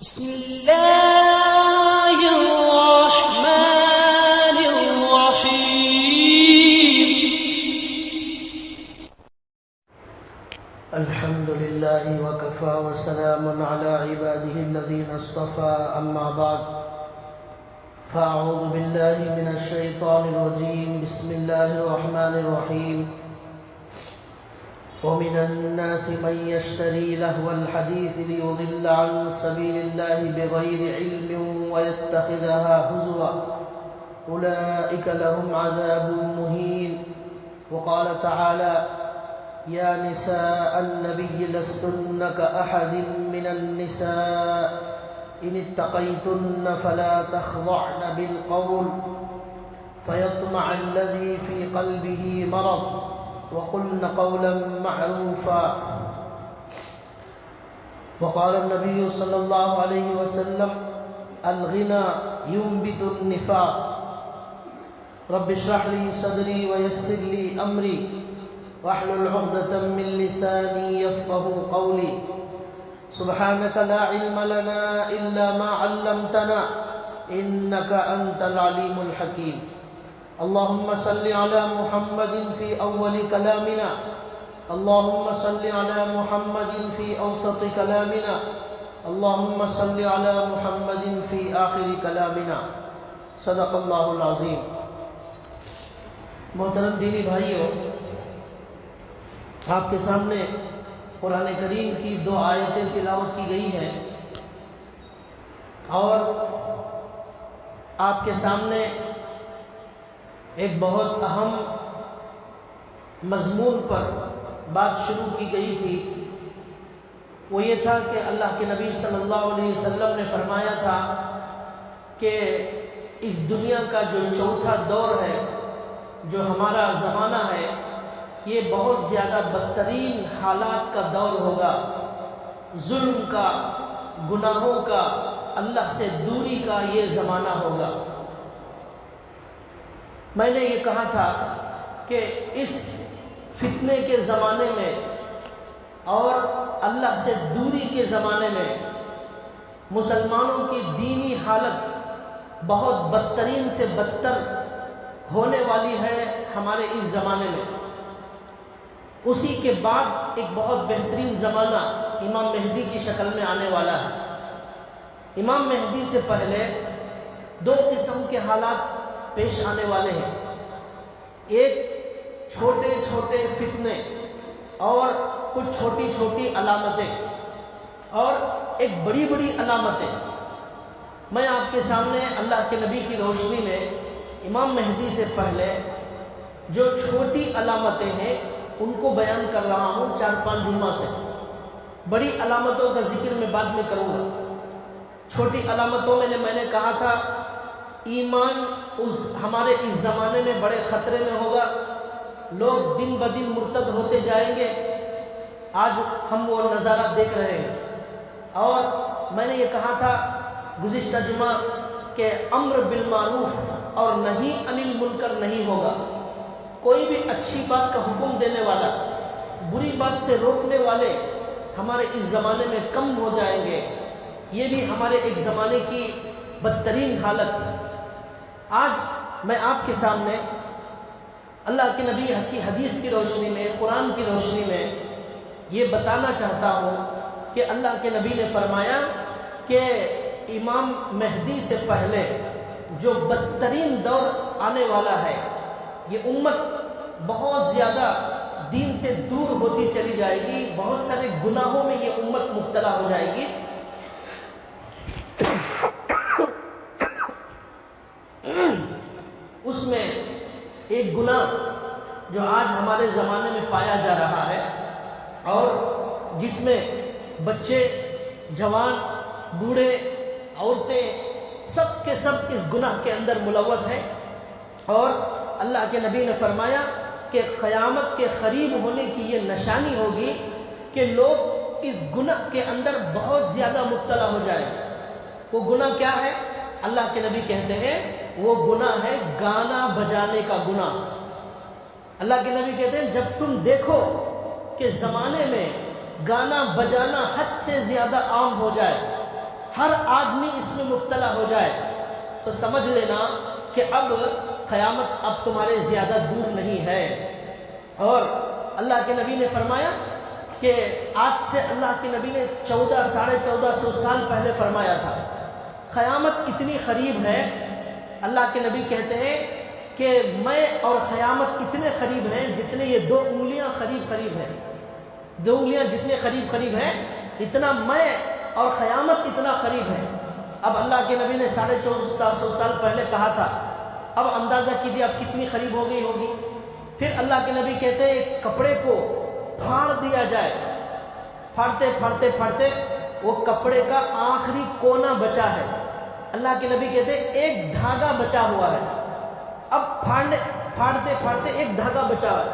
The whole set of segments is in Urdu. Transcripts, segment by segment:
بسم الله الرحمن الرحيم. الحمد لله وكفى وسلام على عباده الذين اصطفى، أما بعد فأعوذ بالله من الشيطان الرجيم. بسم الله الرحمن الرحيم. ومن الناس من يشتري لهو الحديث ليضل عن سبيل الله بغير علم ويتخذها هزوا أولئك لهم عذاب مهين. وقال تعالى: يا نساء النبي لستن كأحد من النساء إن اتقيتن فلا تخضعن بالقول فيطمع الذي في قلبه مرض وقلن قولا معروفا. وقال النبي صلى الله عليه وسلم: الغنى ينبت النفاق. رب اشرح لي صدري ويسر لي أمري واحلل عقدة من لساني يفقه قولي. سبحانك لا علم لنا إلا ما علمتنا إنك أنت العليم الحكيم. اللهم صل على محمد في أول كلامنا، اللهم صل على محمد في أوسط كلامنا، اللهم صل على محمد في آخر كلامنا. صدق اللہ العظیم. محترم دینی بھائیوں، آپ کے سامنے قرآن کریم کی 2 آیتیں تلاوت کی گئی ہیں اور آپ کے سامنے ایک بہت اہم مضمون پر بات شروع کی گئی تھی. وہ یہ تھا کہ اللہ کے نبی صلی اللہ علیہ وسلم نے فرمایا تھا کہ اس دنیا کا جو چوتھا دور ہے، جو ہمارا زمانہ ہے، یہ بہت زیادہ بدترین حالات کا دور ہوگا، ظلم کا، گناہوں کا، اللہ سے دوری کا یہ زمانہ ہوگا. میں نے یہ کہا تھا کہ اس فتنے کے زمانے میں اور اللہ سے دوری کے زمانے میں مسلمانوں کی دینی حالت بہت بدترین سے بدتر ہونے والی ہے ہمارے اس زمانے میں. اسی کے بعد ایک بہت بہترین زمانہ امام مہدی کی شکل میں آنے والا ہے. امام مہدی سے پہلے 2 قسم کے حالات پیش آنے والے ہیں. ایک چھوٹے چھوٹے فتنے اور کچھ چھوٹی چھوٹی علامتیں، اور ایک بڑی بڑی علامتیں. میں آپ کے سامنے اللہ کے نبی کی روشنی میں امام مہدی سے پہلے جو چھوٹی علامتیں ہیں ان کو بیان کر رہا ہوں 4-5 جمعہ سے. بڑی علامتوں کا ذکر میں بعد میں کروں گا. چھوٹی علامتوں میں نے کہا تھا ایمان ہمارے اس زمانے میں بڑے خطرے میں ہوگا. لوگ دن بدن مرتد ہوتے جائیں گے. آج ہم وہ نظارہ دیکھ رہے ہیں. اور میں نے یہ کہا تھا گزشتہ جمعہ کہ امر بالمعروف اور نہی عن المنکر نہیں ہوگا. کوئی بھی اچھی بات کا حکم دینے والا، بری بات سے روکنے والے ہمارے اس زمانے میں کم ہو جائیں گے. یہ بھی ہمارے ایک زمانے کی بدترین حالت ہے. آج میں آپ کے سامنے اللہ کے نبی کی حدیث کی روشنی میں، قرآن کی روشنی میں یہ بتانا چاہتا ہوں کہ اللہ کے نبی نے فرمایا کہ امام مہدی سے پہلے جو بدترین دور آنے والا ہے، یہ امت بہت زیادہ دین سے دور ہوتی چلی جائے گی. بہت سارے گناہوں میں یہ امت مبتلا ہو جائے گی. اس میں ایک گناہ جو آج ہمارے زمانے میں پایا جا رہا ہے اور جس میں بچے، جوان، بوڑھے، عورتیں سب کے سب اس گناہ کے اندر ملوث ہیں. اور اللہ کے نبی نے فرمایا کہ قیامت کے قریب ہونے کی یہ نشانی ہوگی کہ لوگ اس گناہ کے اندر بہت زیادہ مبتلا ہو جائیں. وہ گناہ کیا ہے؟ اللہ کے نبی کہتے ہیں وہ گناہ ہے گانا بجانے کا گناہ. اللہ کے نبی کہتے ہیں جب تم دیکھو کہ زمانے میں گانا بجانا حد سے زیادہ عام ہو جائے، ہر آدمی اس میں مبتلا ہو جائے تو سمجھ لینا کہ اب قیامت اب تمہارے زیادہ دور نہیں ہے۔ اور اللہ کے نبی نے فرمایا کہ آج سے اللہ کے نبی نے 1400 سال پہلے فرمایا تھا قیامت اتنی قریب ہے۔ اللہ کے نبی کہتے ہیں کہ میں اور قیامت اتنے قریب ہیں جتنے یہ 2 انگلیاں قریب ہیں، 2 انگلیاں جتنے قریب ہیں اتنا میں اور قیامت اتنا قریب ہے۔ اب اللہ کے نبی نے 1450 سال پہلے کہا تھا، اب اندازہ کیجئے اب کتنی قریب ہو گئی ہوگی۔ پھر اللہ کے نبی کہتے ہیں ایک کپڑے کو پھاڑ دیا جائے، پھاڑتے وہ کپڑے کا آخری کونا بچا ہے۔ اللہ کے نبی کہتے ہیں ایک دھاگا بچا ہوا ہے، اب پھاڑتے ایک دھاگا بچا ہے،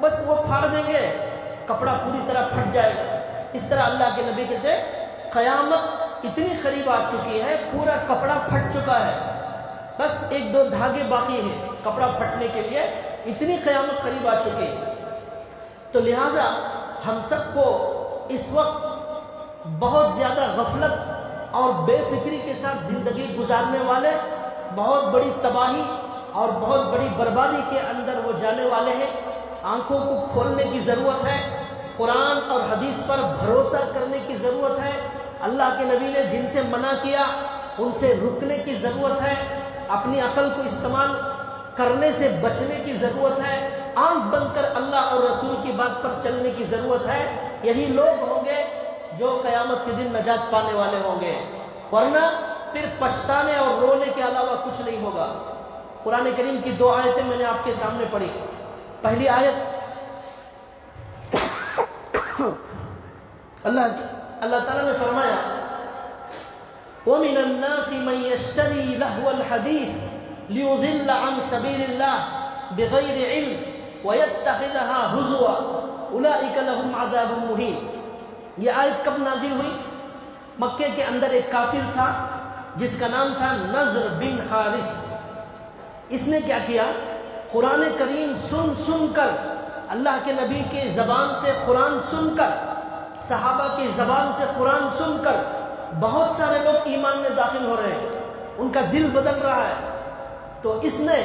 بس وہ پھاڑ دیں گے کپڑا پوری طرح پھٹ جائے گا۔ اس طرح اللہ کے نبی کہتے ہیں قیامت اتنی قریب آ چکی ہے، پورا کپڑا پھٹ چکا ہے، بس 1-2 دھاگے باقی ہیں کپڑا پھٹنے کے لیے، اتنی قیامت قریب آ چکی ہے۔ تو لہٰذا ہم سب کو اس وقت بہت زیادہ غفلت اور بے فکری کے ساتھ زندگی گزارنے والے، بہت بڑی تباہی اور بہت بڑی بربادی کے اندر وہ جانے والے ہیں۔ آنکھوں کو کھولنے کی ضرورت ہے، قرآن اور حدیث پر بھروسہ کرنے کی ضرورت ہے، اللہ کے نبی نے جن سے منع کیا ان سے رکنے کی ضرورت ہے، اپنی عقل کو استعمال کرنے سے بچنے کی ضرورت ہے، آنکھ بند کر اللہ اور رسول کی بات پر چلنے کی ضرورت ہے۔ یہی لوگ ہوں گے جو قیامت کے دن نجات پانے والے ہوں گے، ورنہ پھر پچھتانے اور رونے کے علاوہ کچھ نہیں ہوگا۔ قرآن کریم کی 2 آیتیں میں نے آپ کے سامنے پڑھی۔ پہلی آیت اللہ تعالیٰ نے فرمایا وَمِنَ النَّاسِ مَن يَشْتَرِي لَهْوَ الْحَدِيثِ لِيُضِلَّ عَن سَبِيلِ اللَّهِ بِغَيْرِ عِلْمٍ وَيَتَّخِذَهَا هُزُوًا أُولَئِكَ لَهُمْ عَذَابٌ مُهِينٌ۔ یہ آیت کب نازل ہوئی؟ مکے کے اندر ایک کافر تھا جس کا نام تھا نضر بن حارث۔ اس نے کیا کیا؟ قرآن کریم سن کر، اللہ کے نبی کی زبان سے قرآن سن کر، صحابہ کی زبان سے قرآن سن کر بہت سارے لوگ ایمان میں داخل ہو رہے ہیں، ان کا دل بدل رہا ہے۔ تو اس نے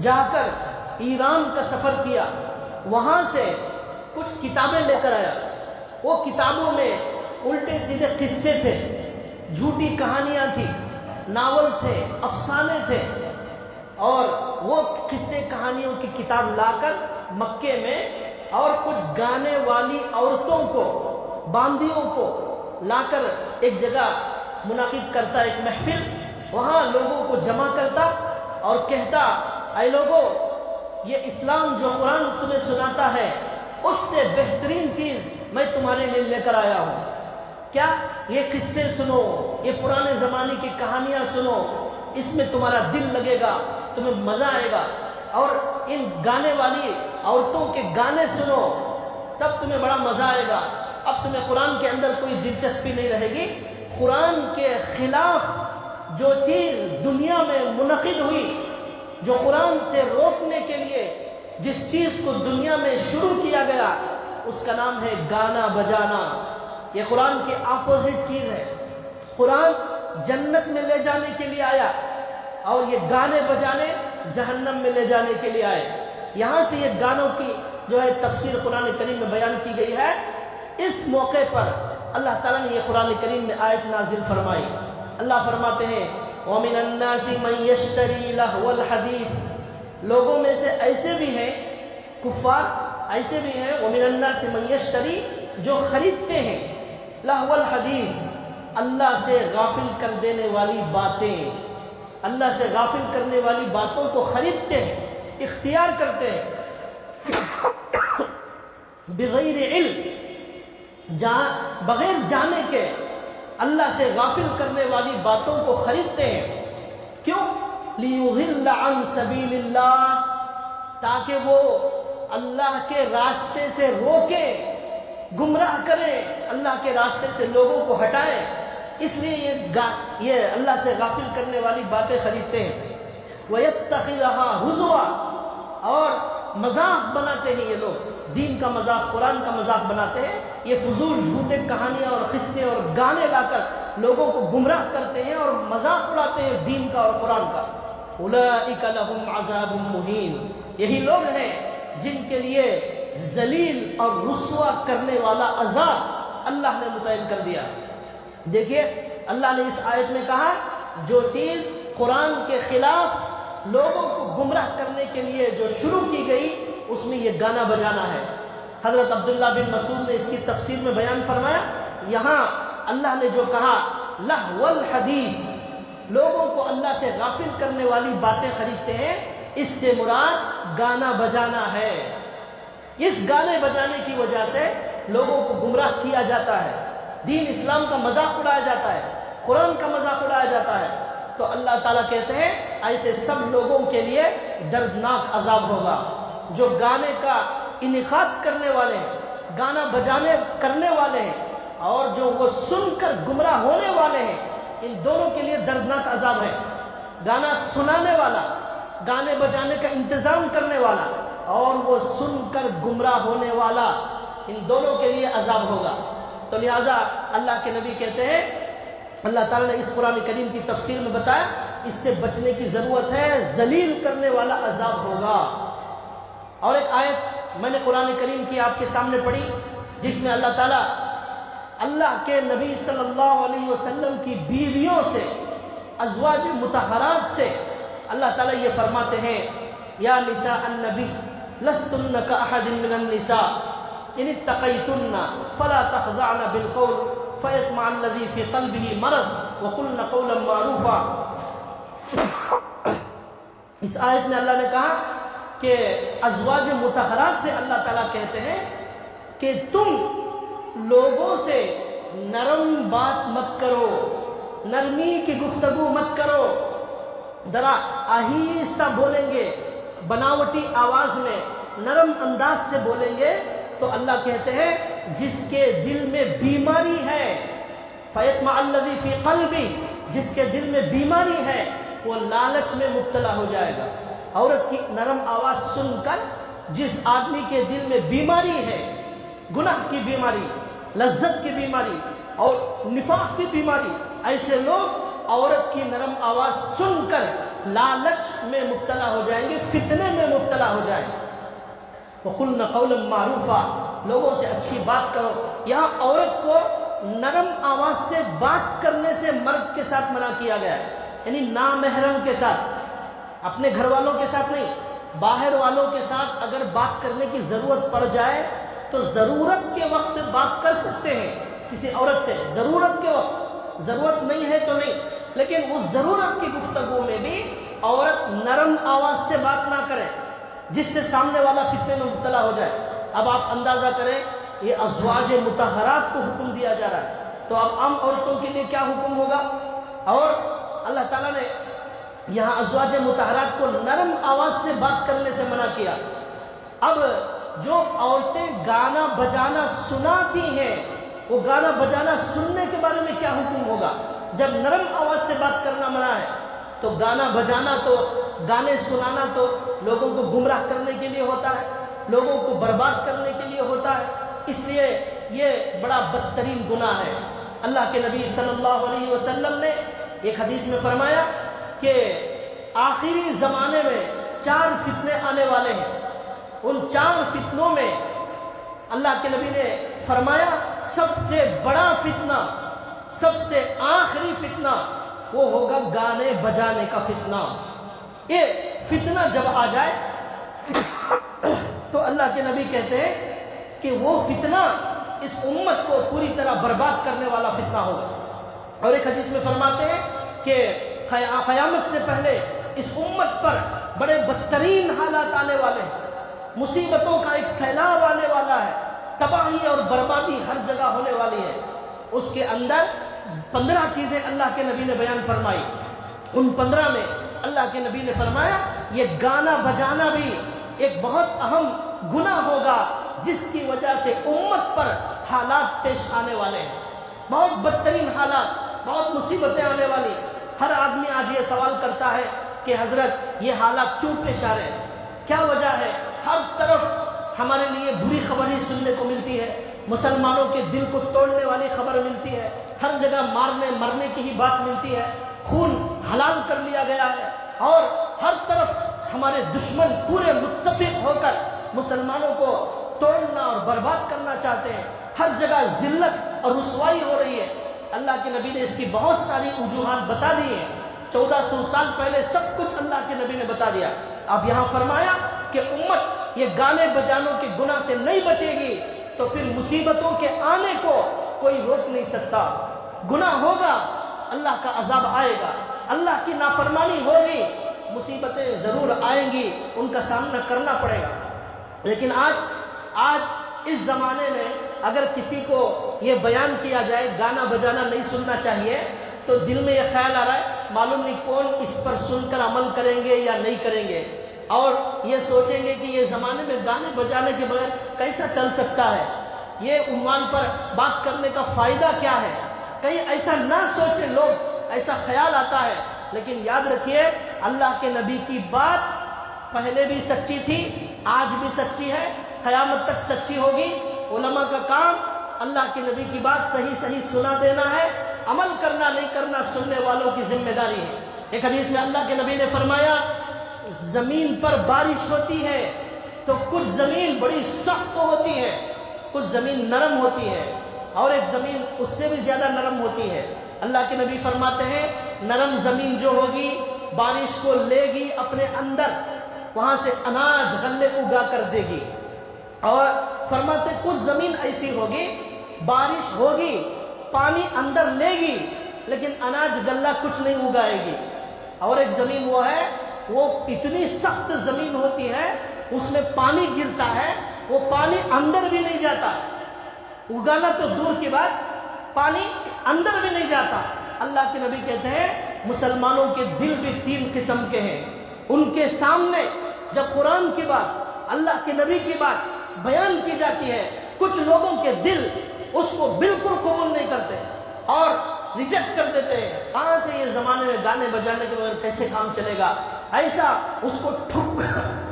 جا کر ایران کا سفر کیا، وہاں سے کچھ کتابیں لے کر آیا۔ وہ کتابوں میں الٹے سیدھے قصے تھے، جھوٹی کہانیاں تھیں، ناول تھے، افسانے تھے، اور وہ قصے کہانیوں کی کتاب لا کر مکے میں اور کچھ گانے والی عورتوں کو، باندیوں کو لا کر ایک جگہ منعقد کرتا، ایک محفل، وہاں لوگوں کو جمع کرتا اور کہتا اے لوگوں، یہ اسلام جو قرآن تمہیں سناتا ہے اس سے بہترین چیز میں تمہارے لیے لے کر آیا ہوں۔ کیا؟ یہ قصے سنو، یہ پرانے زمانے کی کہانیاں سنو، اس میں تمہارا دل لگے گا، تمہیں مزہ آئے گا، اور ان گانے والی عورتوں کے گانے سنو تب تمہیں بڑا مزہ آئے گا۔ اب تمہیں قرآن کے اندر کوئی دلچسپی نہیں رہے گی۔ قرآن کے خلاف جو چیز دنیا میں منعقد ہوئی، جو قرآن سے روکنے کے لیے جس چیز کو دنیا میں شروع کیا گیا، اس کا نام ہے گانا بجانا۔ یہ قرآن کی اپوزٹ چیز ہے۔ قرآن جنت میں لے جانے کے لیے آیا اور یہ گانے بجانے جہنم میں لے جانے کے لیے آئے۔ یہاں سے یہ گانوں کی جو ہے تفسیر قرآن کریم میں بیان کی گئی ہے۔ اس موقع پر اللہ تعالیٰ نے یہ قرآن کریم میں آیت نازل فرمائی۔ اللہ فرماتے ہیں وَمِنَ النَّاسِ مَن يَشْتَرِي لَهْوَ الْحَدِيثِ، لوگوں میں سے ایسے بھی ہیں، کفار ایسے بھی ہیں، وَمِنَ النَّاسِ مَن يَشْتَرِي، جو خریدتے ہیں لَهْوَ الْحَدِيثِ، اللہ سے غافل کر دینے والی باتیں، اللہ سے غافل کرنے والی باتوں کو خریدتے ہیں، اختیار کرتے ہیں، بغیر علم، بغیر جانے کے اللہ سے غافل کرنے والی باتوں کو خریدتے ہیں۔ کیوں؟ لِيُضِلَّ عَن سَبِيلِ اللَّهِ، تاکہ وہ اللہ کے راستے سے روکے، گمراہ کریں، اللہ کے راستے سے لوگوں کو ہٹائیں۔ اس لیے یہ اللہ سے غافل کرنے والی باتیں خریدتے ہیں۔ وَيَتَّخِذَهَا هُزُوًا، اور مذاق بناتے ہیں یہ لوگ، دین کا مذاق، قرآن کا مذاق بناتے ہیں۔ یہ فضول جھوٹے کہانیاں اور قصے اور گانے لا کر لوگوں کو گمراہ کرتے ہیں اور مذاق اڑاتے ہیں دین کا اور قرآن کا. اولئک لہم عذاب مہین، یہی لوگ ہیں جن کے لیے ذلیل اور رسوا کرنے والا عذاب اللہ نے متعین کر دیا. دیکھیے اللہ نے اس آیت میں کہا جو چیز قرآن کے خلاف لوگوں کو گمراہ کرنے کے لیے جو شروع کی گئی اس میں یہ گانا بجانا ہے. حضرت عبداللہ بن مسعود نے اس کی تفسیر میں بیان فرمایا، یہاں اللہ نے جو کہا لہو الحدیث، لوگوں کو اللہ سے غافل کرنے والی باتیں خریدتے ہیں، اس سے مراد گانا بجانا ہے. اس گانے بجانے کی وجہ سے لوگوں کو گمراہ کیا جاتا ہے، دین اسلام کا مذاق اڑایا جاتا ہے، قرآن کا مذاق اڑایا جاتا ہے. تو اللہ تعالیٰ کہتے ہیں ایسے سب لوگوں کے لیے دردناک عذاب ہوگا. جو گانے کا انعقاد کرنے والے ہیں، گانا بجانے کرنے والے ہیں، اور جو وہ سن کر گمراہ ہونے والے ہیں، ان دونوں کے لیے دردناک عذاب ہے. گانا سنانے والا، گانے بجانے کا انتظام کرنے والا، اور وہ سن کر گمراہ ہونے والا، ان دونوں کے لیے عذاب ہوگا. تو لہٰذا اللہ کے نبی کہتے ہیں، اللہ تعالیٰ نے اس قرآن کریم کی تفسیر میں بتایا اس سے بچنے کی ضرورت ہے، ذلیل کرنے والا عذاب ہوگا. اور ایک آیت میں نے قرآن کریم کی آپ کے سامنے پڑھی جس میں اللہ تعالیٰ اللہ کے نبی صلی اللہ علیہ وسلم کی بیویوں سے، ازواج مطہرات سے اللہ تعالیٰ یہ فرماتے ہیں، یا نساء النبی لستن کاحد من النساء ان اتقیتن فلا تخضعن بالقول فیطمع الذی فی قلبہ مرض وقلن قولا معروفا. اس آیت میں اللہ نے کہا کہ ازواج مطہرات سے اللہ تعالیٰ کہتے ہیں کہ تم لوگوں سے نرم بات مت کرو، نرمی کی گفتگو مت کرو، ذرا آہستہ بولیں گے، بناوٹی آواز میں نرم انداز سے بولیں گے تو اللہ کہتے ہیں جس کے دل میں بیماری ہے، فیطمع الذی فی قلبی، جس کے دل میں بیماری ہے وہ لالچ میں مبتلا ہو جائے گا. عورت کی نرم آواز سن کر جس آدمی کے دل میں بیماری ہے، گناہ کی بیماری، لذت کی بیماری اور نفاق کی بیماری، ایسے لوگ عورت کی نرم آواز سن کر لالچ میں مبتلا ہو جائیں گے، فتنے میں مبتلا ہو جائیں گے. وَقُلْنَ قَوْلًا مَعْرُوفًا، لوگوں سے اچھی بات کرو. یہاں عورت کو نرم آواز سے بات کرنے سے مرد کے ساتھ منع کیا گیا ہے، یعنی نامحرم کے ساتھ، اپنے گھر والوں کے ساتھ نہیں، باہر والوں کے ساتھ اگر بات کرنے کی ضرورت پڑ جائے تو ضرورت کے وقت بات کر سکتے ہیں کسی عورت سے، ضرورت کے وقت، ضرورت نہیں ہے تو نہیں، لیکن اس ضرورت کی گفتگو میں بھی عورت نرم آواز سے بات نہ کرے جس سے سامنے والا فتنے میں مبتلا ہو جائے. اب آپ اندازہ کریں یہ ازواج مطہرات کو حکم دیا جا رہا ہے، تو اب عام عورتوں کے لیے کیا حکم ہوگا. اور اللہ تعالیٰ نے یہاں ازواج مطہرات کو نرم آواز سے بات کرنے سے منع کیا. اب جو عورتیں گانا بجانا سناتی ہیں وہ گانا بجانا سننے کے بارے میں کیا حکم ہوگا. جب نرم آواز سے بات کرنا منع ہے تو گانا بجانا، تو گانے سنانا تو لوگوں کو گمراہ کرنے کے لیے ہوتا ہے، لوگوں کو برباد کرنے کے لیے ہوتا ہے. اس لیے یہ بڑا بدترین گناہ ہے. اللہ کے نبی صلی اللہ علیہ وسلم نے ایک حدیث میں فرمایا کہ آخری زمانے میں 4 فتنے آنے والے ہیں. ان 4 فتنوں میں اللہ کے نبی نے فرمایا سب سے بڑا فتنہ، سب سے آخری فتنہ وہ ہوگا گانے بجانے کا فتنہ. یہ فتنہ جب آ جائے تو اللہ کے نبی کہتے ہیں کہ وہ فتنہ اس امت کو پوری طرح برباد کرنے والا فتنہ ہوگا. اور ایک حدیث میں فرماتے ہیں کہ قیامت سے پہلے اس امت پر بڑے بدترین حالات آنے والے ہیں، مصیبتوں کا ایک سیلاب آنے والا ہے، تباہی اور بربادی ہر جگہ ہونے والی ہے. اس کے اندر 15 چیزیں اللہ کے نبی نے بیان فرمائی. ان 15 میں اللہ کے نبی نے فرمایا یہ گانا بجانا بھی ایک بہت اہم گناہ ہوگا جس کی وجہ سے امت پر حالات پیش آنے والے ہیں، بہت بدترین حالات، بہت مصیبتیں آنے والی. ہر آدمی آج یہ سوال کرتا ہے کہ حضرت یہ حالات کیوں پیش آ رہے ہیں، کیا وجہ ہے. ہر طرف ہمارے لیے بری خبر ہی سننے کو ملتی ہے، مسلمانوں کے دل کو توڑنے والی خبر ملتی ہے. ہر جگہ مارنے مرنے کی ہی بات ملتی ہے، خون حلال کر لیا گیا ہے، اور ہر طرف ہمارے دشمن پورے متفق ہو کر مسلمانوں کو توڑنا اور برباد کرنا چاہتے ہیں، ہر جگہ ذلت اور رسوائی ہو رہی ہے۔ اللہ کے نبی نے اس کی بہت ساری وجوہات بتا دی ہیں، 1400 سال پہلے سب کچھ اللہ کے نبی نے بتا دیا۔ اب یہاں فرمایا کہ امت یہ گانے بجانوں کے گناہ سے نہیں بچے گی تو پھر مصیبتوں کے آنے کو کوئی روک نہیں سکتا۔ گناہ ہوگا، اللہ کا عذاب آئے گا، اللہ کی نافرمانی ہوگی، مصیبتیں ضرور آئیں گی، ان کا سامنا کرنا پڑے گا۔ لیکن آج اس زمانے میں اگر کسی کو یہ بیان کیا جائے گانا بجانا نہیں سننا چاہیے تو دل میں یہ خیال آ رہا ہے معلوم نہیں کون اس پر سن کر عمل کریں گے یا نہیں کریں گے، اور یہ سوچیں گے کہ یہ زمانے میں گانے بجانے کے بغیر کیسا چل سکتا ہے، یہ عنوان پر بات کرنے کا فائدہ کیا ہے۔ کہیں ایسا نہ سوچیں لوگ، ایسا خیال آتا ہے، لیکن یاد رکھیے اللہ کے نبی کی بات پہلے بھی سچی تھی، آج بھی سچی ہے، قیامت تک سچی ہوگی۔ علماء کا کام اللہ کے نبی کی بات صحیح سنا دینا ہے، عمل کرنا نہیں کرنا سننے والوں کی ذمہ داری ہے۔ ایک حدیث میں اللہ کے نبی نے فرمایا زمین پر بارش ہوتی ہے تو کچھ زمین بڑی سخت ہوتی ہے، کچھ زمین نرم ہوتی ہے، اور ایک زمین اس سے بھی زیادہ نرم ہوتی ہے۔ اللہ کے نبی فرماتے ہیں نرم زمین جو ہوگی بارش کو لے گی اپنے اندر، وہاں سے اناج غلے اگا کر دے گی، اور فرماتے کچھ زمین ایسی ہوگی بارش ہوگی پانی اندر لے گی لیکن اناج غلہ کچھ نہیں اگائے گی، اور ایک زمین وہ ہے وہ اتنی سخت زمین ہوتی ہے اس میں پانی گرتا ہے وہ پانی اندر بھی نہیں جاتا، اگانا تو دور کی بات پانی اندر بھی نہیں جاتا۔ اللہ کے نبی کہتے ہیں مسلمانوں کے دل بھی 3 قسم کے ہیں، ان کے سامنے جب قرآن کی بات اللہ کے نبی کی بات بیان کی جاتی ہے کچھ لوگوں کے دل اس کو بالکل قبول نہیں کرتے اور ریجیکٹ کر دیتے ہیں، کہاں سے یہ زمانے میں گانے بجانے کے بغیر کیسے کام چلے گا، ایسا اس کو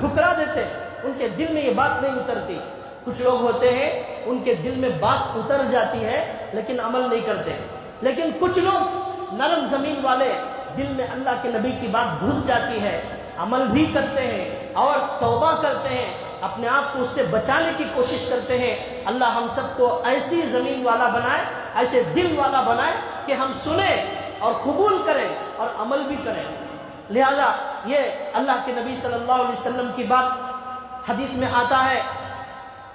ٹھکرا دیتے، ان کے دل میں یہ بات نہیں اترتی۔ کچھ لوگ ہوتے ہیں ان کے دل میں بات اتر جاتی ہے لیکن عمل نہیں کرتے، لیکن کچھ لوگ نرم زمین والے دل میں اللہ کے نبی کی بات گھس جاتی ہے، عمل بھی کرتے ہیں اور توبہ کرتے ہیں، اپنے آپ کو اس سے بچانے کی کوشش کرتے ہیں۔ اللہ ہم سب کو ایسی زمین والا بنائے، ایسے دل والا بنائے کہ ہم سنیں اور قبول کریں اور عمل بھی کریں۔ لہذا یہ اللہ کے نبی صلی اللہ علیہ وسلم کی بات حدیث میں آتا ہے،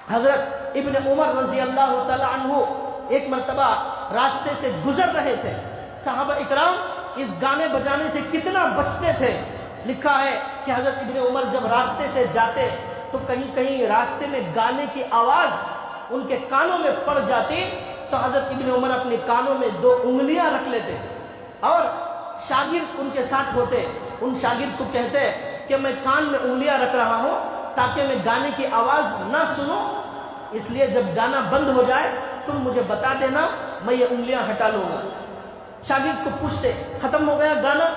حضرت ابن عمر رضی اللہ تعالی عنہ ایک مرتبہ راستے سے گزر رہے تھے، صحابہ اکرام اس گانے بجانے سے کتنا بچتے تھے۔ لکھا ہے کہ حضرت ابن عمر جب راستے سے جاتے تو کہیں راستے میں گانے کی آواز ان کے کانوں میں پڑ جاتی تو حضرت ابن عمر اپنے کانوں میں 2 انگلیاں رکھ لیتے اور شاگرد ان کے ساتھ ہوتے، ان شاگرد کو کہتے کہ میں کان میں انگلیاں رکھ رہا ہوں تاکہ میں گانے کی آواز نہ سنوں، اس لیے جب گانا بند ہو جائے تم مجھے بتا دینا، میں یہ انگلیاں ہٹا لوں گا۔ شاگرد کو پوچھتے ختم ہو گیا گانا؟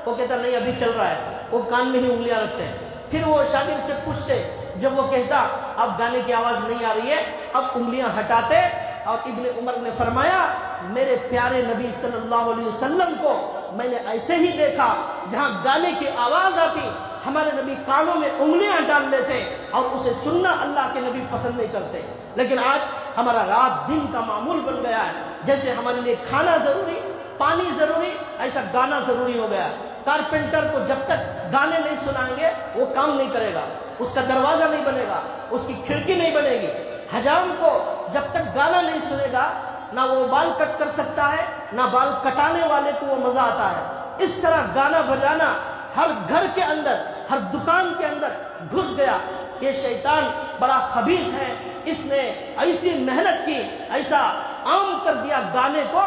وہ کہتا نہیں ابھی چل رہا ہے، وہ کان میں ہی انگلیاں رکھتے ہیں۔ پھر وہ شاگرد سے پوچھتے، جب وہ کہتا اب گانے کی آواز نہیں آ رہی ہے اب انگلیاں ہٹاتے، اور ابن عمر نے فرمایا میرے پیارے نبی صلی اللہ علیہ وسلم کو میں نے ایسے ہی دیکھا، جہاں گانے کی آواز آتی ہمارے نبی کانوں میں انگلیاں ڈال لیتے اور اسے سننا اللہ کے نبی پسند نہیں کرتے۔ لیکن آج ہمارا رات دن کا معمول بن گیا ہے، جیسے ہمارے لیے کھانا ضروری، پانی ضروری، ایسا گانا ضروری ہو گیا۔ کارپینٹر کو جب تک گانے نہیں سنائیں گے وہ کام نہیں کرے گا، اس کا دروازہ نہیں بنے گا، اس کی کھڑکی نہیں بنے گی۔ حجام کو جب تک گانا نہیں سنے گا نہ وہ بال کٹ کر سکتا ہے نہ بال کٹانے والے کو وہ مزہ آتا ہے۔ اس طرح گانا بجانا ہر گھر کے اندر، ہر دکان کے اندر گھس گیا۔ یہ شیطان بڑا خبیث ہے، اس نے ایسی محنت کی، ایسا عام کر دیا گانے کو،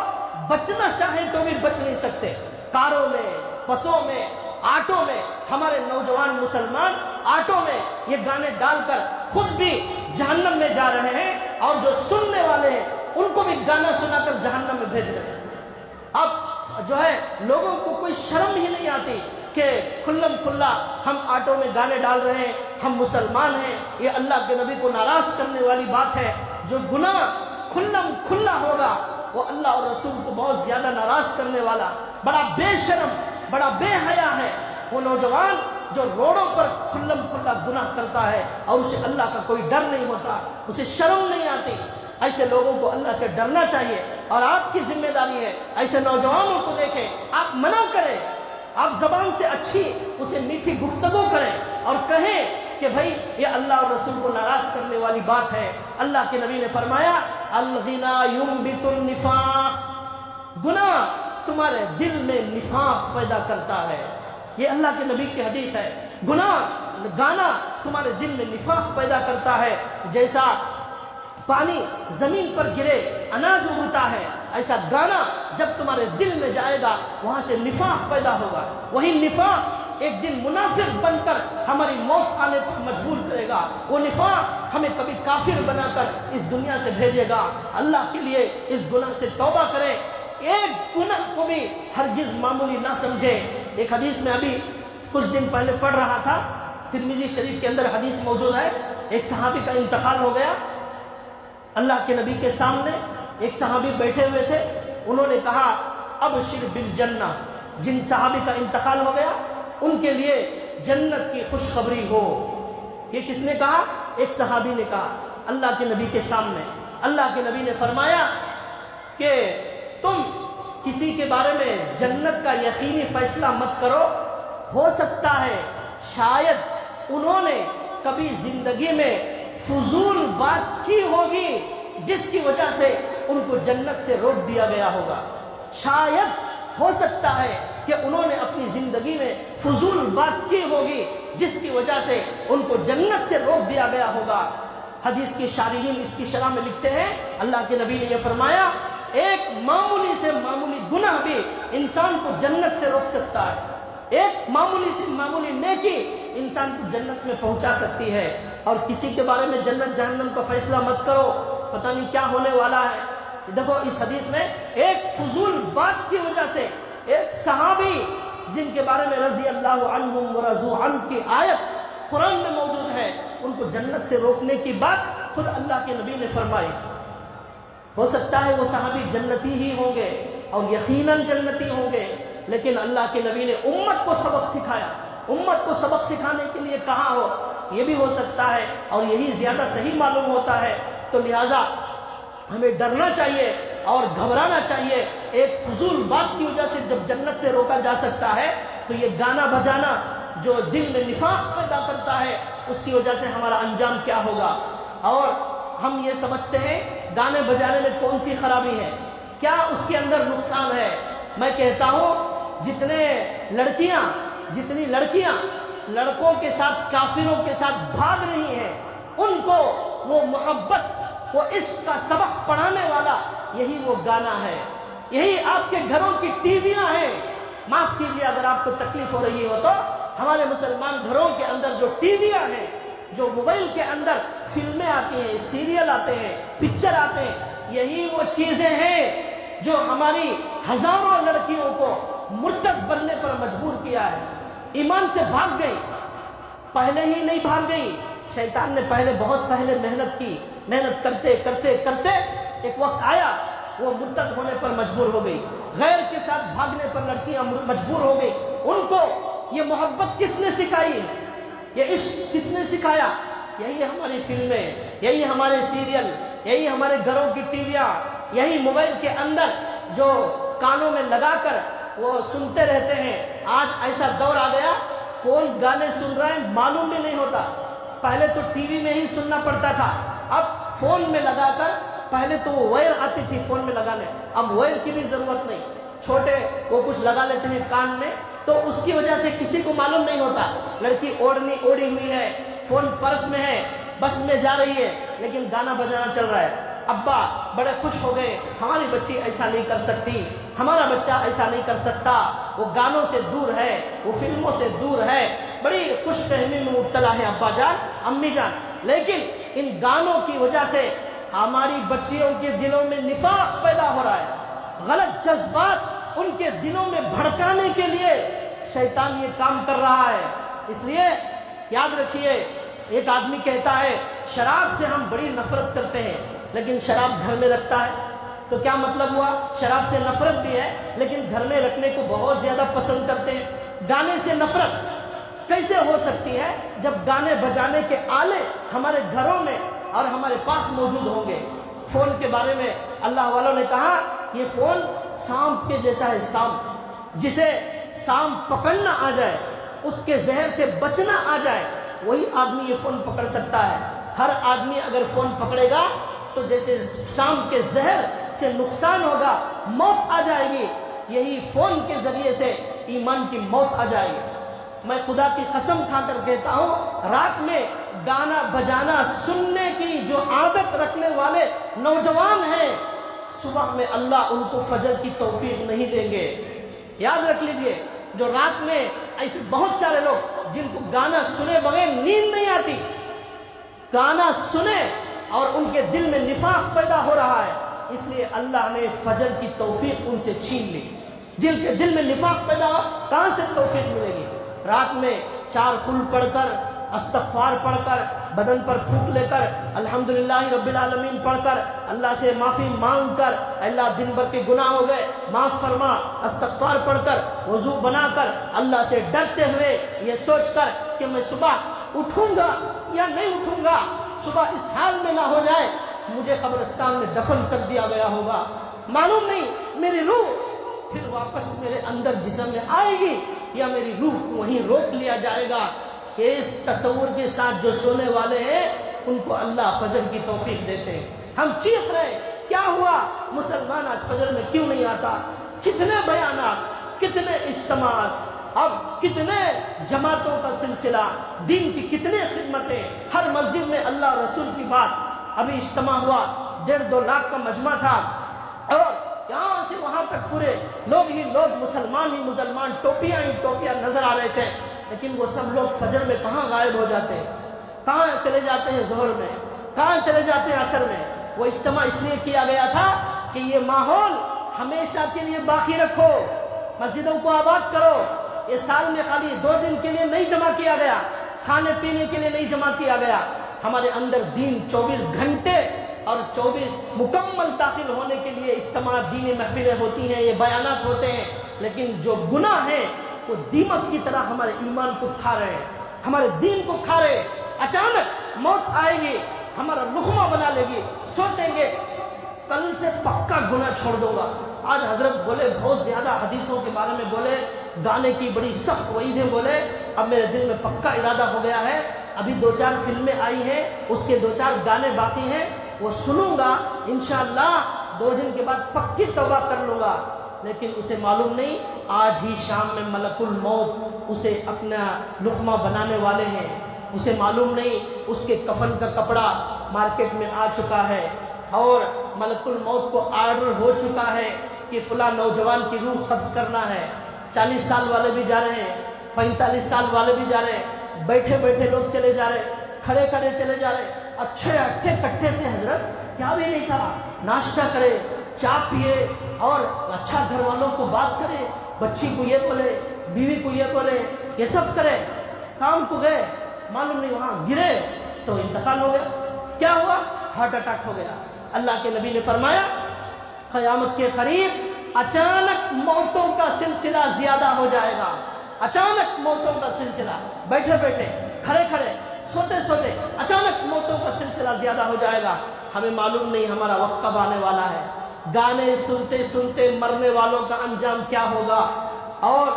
بچنا چاہیں تو بھی بچ نہیں سکتے۔ کاروں میں، بسوں میں، آٹو میں ہمارے نوجوان مسلمان آٹو میں یہ گانے ڈال کر خود بھی جہنم میں جا رہے ہیں اور جو سننے والے ہیں ان کو بھی گانا سنا کر جہنم میں بھیج رہے ہیں۔ اب جو ہے لوگوں کو کوئی شرم ہی نہیں آتی کہ کھلم کھلا ہم آٹو میں گانے ڈال رہے ہیں، ہم مسلمان ہیں، یہ اللہ کے نبی کو ناراض کرنے والی بات ہے۔ جو گناہ کھلم کھلا ہوگا وہ اللہ اور رسول کو بہت زیادہ ناراض کرنے والا، بڑا بے شرم، بڑا بے حیا ہے وہ نوجوان جو روڈوں پر کھلم کھلا گناہ کرتا ہے اور اسے اللہ کا کوئی ڈر نہیں ہوتا، اسے شرم نہیں آتی۔ ایسے لوگوں کو اللہ سے ڈرنا چاہیے، اور آپ کی ذمہ داری ہے ایسے نوجوانوں کو دیکھیں، آپ منع کریں، آپ زبان سے اچھی اسے میٹھی گفتگو کریں اور کہیں کہ بھائی یہ اللہ اور رسول کو ناراض کرنے والی بات ہے۔ اللہ کے نبی نے فرمایا الغنا ينبت النفاق، گناہ تمہارے دل میں نفاق پیدا کرتا ہے، یہ اللہ کے نبی کی حدیث ہے۔ گانا تمہارے دل میں نفاق پیدا کرتا ہے، جیسا پانی زمین پر گرے اناج اگتا ہے، ایسا گانا جب تمہارے دل میں جائے گا وہاں سے نفاق پیدا ہوگا، وہی نفاق ایک دن منافق بن کر ہماری موت آنے پر مجبور کرے گا، وہ نفاق ہمیں کبھی کافر بنا کر اس دنیا سے بھیجے گا۔ اللہ کے لیے اس گناہ سے توبہ کریں، ایک گناہ کو بھی ہرگز معمولی نہ سمجھیں۔ ایک حدیث میں ابھی کچھ دن پہلے پڑھ رہا تھا، ترمذی شریف کے اندر حدیث موجود ہے، ایک صحابی کا انتقال ہو گیا، اللہ کے نبی کے سامنے ایک صحابی بیٹھے ہوئے تھے، انہوں نے کہا ابشر بالجنہ، جن صحابی کا انتقال ہو گیا ان کے لیے جنت کی خوشخبری ہو۔ یہ کس نے کہا؟ ایک صحابی نے کہا اللہ کے نبی کے سامنے۔ اللہ کے نبی نے فرمایا کہ تم کسی کے بارے میں جنت کا یقینی فیصلہ مت کرو، ہو سکتا ہے شاید انہوں نے کبھی زندگی میں فضول بات کی ہوگی جس کی وجہ سے ان کو جنت سے روک دیا گیا ہوگا، شاید ہو سکتا ہے کہ انہوں نے اپنی زندگی میں فضول بات کی ہوگی جس کی وجہ سے ان کو جنت سے روک دیا گیا ہوگا۔ حدیث کی شارحین اس کی شرح میں لکھتے ہیں اللہ کے نبی نے یہ فرمایا ایک معمولی سے معمولی گناہ بھی انسان کو جنت سے روک سکتا ہے، ایک معمولی سے معمولی نیکی انسان کو جنت میں پہنچا سکتی ہے۔ اور کسی کے بارے میں جنت جہنم کا فیصلہ مت کرو، پتہ نہیں کیا ہونے والا ہے۔ دیکھو اس حدیث میں ایک فضول بات کی وجہ سے ایک صحابی جن کے بارے میں رضی اللہ عنہم ورضوا عنہ کی آیت قرآن میں موجود ہے، ان کو جنت سے روکنے کی بات خود اللہ کے نبی نے فرمائی۔ ہو سکتا ہے وہ صحابی جنتی ہی ہوں گے اور یقیناً جنتی ہوں گے، لیکن اللہ کے نبی نے امت کو سبق سکھایا، امت کو سبق سکھانے کے لیے کہا ہو، یہ بھی ہو سکتا ہے اور یہی زیادہ صحیح معلوم ہوتا ہے۔ تو لہٰذا ہمیں ڈرنا چاہیے اور گھبرانا چاہیے، ایک فضول بات کی وجہ سے جب جنت سے روکا جا سکتا ہے تو یہ گانا بجانا جو دل میں نفاق پیدا کرتا ہے اس کی وجہ سے ہمارا انجام کیا ہوگا۔ اور ہم یہ سمجھتے ہیں گانے بجانے میں کون سی خرابی ہے، کیا اس کے اندر نقصان ہے؟ میں کہتا ہوں جتنی لڑکیاں لڑکوں کے ساتھ کافروں کے ساتھ بھاگ رہی ہیں، ان کو وہ محبت وہ عشق کا سبق پڑھانے والا یہی وہ گانا ہے، یہی آپ کے گھروں کی ٹی ویاں ہیں۔ معاف کیجیے اگر آپ کو تکلیف ہو رہی ہو تو ہمارے مسلمان گھروں کے اندر جو ٹی ویاں ہیں، جو موبائل کے اندر فلمیں آتی ہیں، سیریل آتے ہیں، پکچر آتے ہیں، یہی وہ چیزیں ہیں جو ہماری ہزاروں لڑکیوں کو مرتد بننے پر مجبور کیا ہے، ایمان سے بھاگ گئی۔ پہلے ہی نہیں بھاگ گئی، شیطان نے بہت پہلے محنت کی، محنت کرتے کرتے کرتے ایک وقت آیا وہ مرتد ہونے پر مجبور ہو گئی، غیر کے ساتھ بھاگنے پر لڑکیاں مجبور ہو گئی۔ ان کو یہ محبت کس نے سکھائی، یہ عشق کس نے سکھایا؟ یہی ہماری فلمیں، یہی ہمارے سیریل، یہی ہمارے گھروں کی ٹی ویاں، یہی موبائل کے اندر جو کانوں میں لگا کر وہ سنتے رہتے ہیں۔ آج ایسا دور آ گیا کون گانے سن رہا ہے معلوم بھی نہیں ہوتا۔ پہلے تو ٹی وی میں ہی سننا پڑتا تھا، اب فون میں لگا کر، پہلے تو وہ وائر آتی تھی فون میں لگانے، اب وائر کی بھی ضرورت نہیں، چھوٹے وہ کچھ لگا لیتے ہیں کان میں، تو اس کی وجہ سے کسی کو معلوم نہیں ہوتا۔ لڑکی اوڑھی ہوئی ہے، فون پرس میں ہے، بس میں جا رہی ہے، لیکن گانا بجانا چل رہا ہے۔ ابا بڑے خوش ہو گئے، ہماری بچی ایسا نہیں کر سکتی، ہمارا بچہ ایسا نہیں کر سکتا، وہ گانوں سے دور ہے، وہ فلموں سے دور ہے، بڑی خوش فہمی میں مبتلا ہے ابا جان امی جان۔ لیکن ان گانوں کی وجہ سے ہماری بچیوں کے دلوں میں نفاق پیدا ہو رہا ہے، غلط جذبات ان کے دلوں میں بھڑکانے کے لیے شیطان یہ کام کر رہا ہے۔ اس لیے یاد رکھیے، ایک آدمی کہتا ہے شراب سے ہم بڑی نفرت کرتے ہیں، لیکن شراب گھر میں رکھتا ہے، تو کیا مطلب ہوا؟ شراب سے نفرت بھی ہے لیکن گھر میں رکھنے کو بہت زیادہ پسند کرتے ہیں۔ گانے سے نفرت کیسے ہو سکتی ہے جب گانے بجانے کے آلے ہمارے گھروں میں اور ہمارے پاس موجود ہوں گے؟ فون کے بارے میں اللہ والوں نے کہا یہ فون سانپ کے جیسا ہے، سانپ جسے سانپ پکڑنا آ جائے، اس کے زہر سے بچنا آ جائے، وہی آدمی یہ فون پکڑ سکتا ہے۔ ہر آدمی اگر فون پکڑے گا تو جیسے سانپ کے زہر سے نقصان ہوگا، موت آ جائے گی، یہی فون کے ذریعے سے ایمان کی موت آ جائے گی۔ میں خدا کی قسم کھا کر کہتا ہوں، رات میں گانا بجانا سننے کی جو عادت رکھنے والے نوجوان ہیں، صبح میں اللہ ان کو فجر کی توفیق نہیں دیں گے۔ یاد رکھ لیجئے، جو رات میں ایسے بہت سارے لوگ جن کو گانا سنے بغیر نیند نہیں آتی، گانا سنے اور ان کے دل میں نفاق پیدا ہو رہا ہے، اس لیے اللہ نے فجر کی توفیق ان سے چھین لی۔ جن کے دل میں نفاق پیدا ہو، کہاں سے توفیق ملے گی؟ رات میں 4 فل پڑھ کر، استغفار پڑھ کر، بدن پر پھونک لے کر، الحمدللہ رب العالمین پڑھ کر، اللہ سے معافی مانگ کر، اللہ دن بھر کے گناہ ہو گئے معاف فرما، استغفار پڑھ کر، وضو بنا کر، اللہ سے ڈرتے ہوئے یہ سوچ کر کہ میں صبح اٹھوں گا یا نہیں اٹھوں گا، صبح اس حال میں نہ ہو جائے مجھے قبرستان میں دفن کر دیا گیا ہوگا، معلوم نہیں میری روح پھر واپس میرے اندر جسم میں آئے گی یا میری روح کو وہیں روک لیا جائے گا۔ کہ اس تصور کے ساتھ جو سونے والے ہیں ان کو اللہ فجر کی توفیق دیتے ہیں۔ ہم چیخ رہے کیا ہوا؟ مسلمان آج فجر میں کیوں نہیں آتا؟ کتنے بیانات، کتنے اجتماعات، اب کتنے جماعتوں کا سلسلہ، دین کی کتنے خدمتیں، ہر مسجد میں اللہ رسول کی بات۔ ابھی اجتماع ہوا، 1.5-2 لاکھ کا مجمع تھا، اور یہاں سے وہاں تک پورے لوگ ہی لوگ، مسلمان ہی مسلمان، ٹوپیاں ہی ٹوپیاں نظر آ رہے تھے، لیکن وہ سب لوگ فجر میں کہاں غائب ہو جاتے ہیں؟ کہاں چلے جاتے ہیں ظہر میں؟ کہاں چلے جاتے ہیں عصر میں؟ وہ اجتماع اس لیے کیا گیا تھا کہ یہ ماحول ہمیشہ کے لیے باقی رکھو، مسجدوں کو آباد کرو۔ یہ سال میں خالی 2 دن کے لیے نہیں جمع کیا گیا، کھانے پینے کے لیے نہیں جمع کیا گیا، ہمارے اندر دین 24 گھنٹے اور 24 مکمل داخل ہونے کے لیے اجتماع، دینی محفلیں ہوتی ہیں، یہ بیانات ہوتے ہیں، لیکن جو گناہ ہیں وہ دیمک کی طرح ہمارے ایمان کو کھا رہے ہیں، ہمارے دین کو کھا رہے ہیں۔ اچانک موت آئے گی، ہمارا لقمہ بنا لے گی، سوچیں گے کل سے پکا گناہ چھوڑ دوں گا۔ آج حضرت بولے، بہت زیادہ حدیثوں کے بارے میں بولے، گانے کی بڑی سخت وعیدیں بولے، اب میرے دل میں پکا ارادہ ہو گیا ہے، ابھی 2-4 فلمیں آئی ہیں، اس کے 2-4 گانے باقی ہیں، وہ سنوں گا، انشاءاللہ 2 دن کے بعد پکی توبہ کر لوں گا۔ لیکن اسے معلوم نہیں آج ہی شام میں ملک الموت اسے اپنا لقمہ بنانے والے ہیں، اسے معلوم نہیں اس کے کفن کا کپڑا مارکیٹ میں آ چکا ہے، اور ملک الموت کو آرڈر ہو چکا ہے کہ فلاں نوجوان کی روح قبض کرنا ہے۔ 40 سال والے بھی جا رہے ہیں، 45 سال والے بھی جا رہے ہیں، بیٹھے بیٹھے لوگ چلے جا رہے، کھڑے کھڑے چلے جا رہے۔ اچھے اٹھے کٹھے تھے حضرت، کیا بھی نہیں تھا، ناشتہ کرے، چائے پیے، اور اچھا گھر والوں کو بات کرے، بچی کو یہ بولے، بیوی کو یہ بولے، یہ سب کرے، کام کو گئے، معلوم نہیں وہاں گرے تو انتقال ہو گیا۔ کیا ہوا؟ ہارٹ اٹیک ہو گیا۔ اللہ کے نبی نے فرمایا قیامت کے قریب اچانک موتوں کا سلسلہ زیادہ ہو جائے گا، اچانک موتوں کا سلسلہ، بیٹھے بیٹھے، کھڑے کھڑے، سوتے سوتے، اچانک موتوں کا سلسلہ زیادہ ہو جائے گا۔ ہمیں معلوم نہیں ہمارا وقت کب آنے والا ہے۔ گانے سنتے سنتے مرنے والوں کا انجام کیا ہوگا، اور